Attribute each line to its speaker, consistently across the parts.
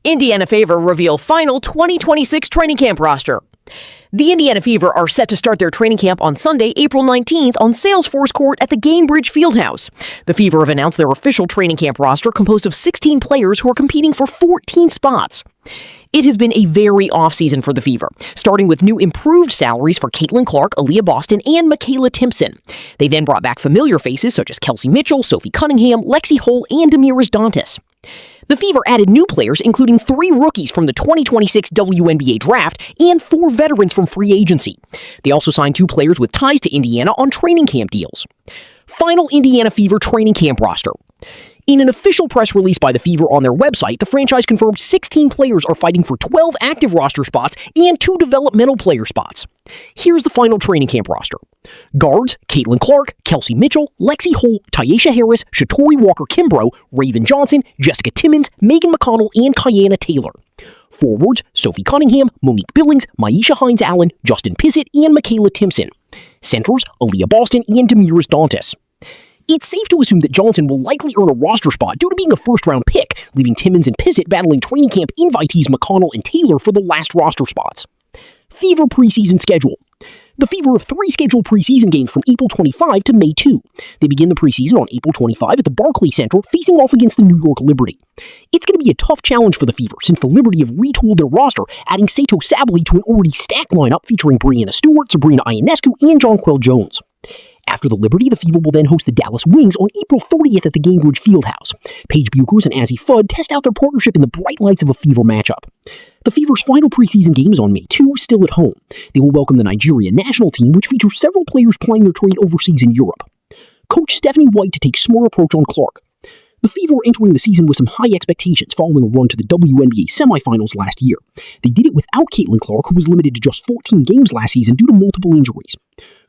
Speaker 1: Indiana Fever reveal final 2026 training camp roster. The Indiana Fever are set to start their training camp on Sunday, April 19th on Salesforce Court at the Gainbridge Fieldhouse. The Fever have announced their official training camp roster composed of 16 players who are competing for 14 spots. It has been a very offseason for the Fever, starting with new improved salaries for Caitlin Clark, Aliyah Boston, and Makayla Timpson. They then brought back familiar faces such as Kelsey Mitchell, Sophie Cunningham, Lexie and Damiris Dantas. The Fever added new players, including 3 rookies from the 2026 WNBA Draft and 4 veterans from free agency. They also signed 2 players with ties to Indiana on training camp deals. Final Indiana Fever training camp roster. In an official press release by the Fever on their website, the franchise confirmed 16 players are fighting for 12 active roster spots and 2 developmental player spots. Here's the final training camp roster. Guards, Caitlin Clark, Kelsey Mitchell, Lexie Holt, Tyesha Harris, Shatori Walker-Kimbrough, Raven Johnson, Jessica Timmons, Megan McConnell, and Kiana Taylor. Forwards, Sophie Cunningham, Monique Billings, Maisha Hines-Allen, Justin Pissett, and Makayla Timpson. Centers, Aliyah Boston and Damiris Dantas. It's safe to assume that Johnson will likely earn a roster spot due to being a first-round pick, leaving Timmons and Pissett battling training camp invitees McConnell and Taylor for the last roster spots. Fever preseason schedule. The Fever have 3 scheduled preseason games from April 25 to May 2. They begin the preseason on April 25 at the Barclays Center, facing off against the New York Liberty. It's going to be a tough challenge for the Fever, since the Liberty have retooled their roster, adding Sato Sabally to an already stacked lineup featuring Brianna Stewart, Sabrina Ionescu, and Jonquel Jones. After the Liberty, the Fever will then host the Dallas Wings on April 30th at the Gainbridge Fieldhouse. Paige Buchers and Azzy Fudd test out their partnership in the bright lights of a Fever matchup. The Fever's final preseason game is on May 2, still at home. They will welcome the Nigeria national team, which features several players playing their trade overseas in Europe. Coach Stephanie White to take smart approach on Clark. The Fever are entering the season with some high expectations following a run to the WNBA semifinals last year. They did it without Caitlin Clark, who was limited to just 14 games last season due to multiple injuries.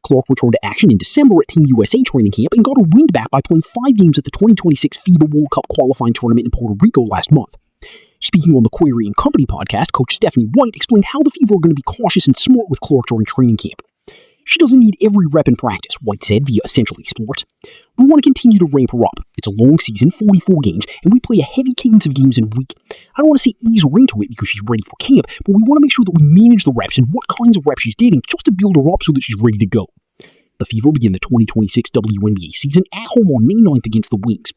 Speaker 1: Clark returned to action in December at Team USA training camp and got a wind back by playing 5 games at the 2026 FIBA World Cup qualifying tournament in Puerto Rico last month. Speaking on the Query and Company podcast, Coach Stephanie White explained how the Fever are going to be cautious and smart with Clark during training camp. She doesn't need every rep in practice, White said via Essentially Sports. We want to continue to ramp her up. It's a long season, 44 games, and we play a heavy cadence of games in a week. I don't want to say ease her into it because she's ready for camp, but we want to make sure that we manage the reps and what kinds of reps she's getting just to build her up so that she's ready to go. The Fever begin the 2026 WNBA season at home on May 9th against the Wings.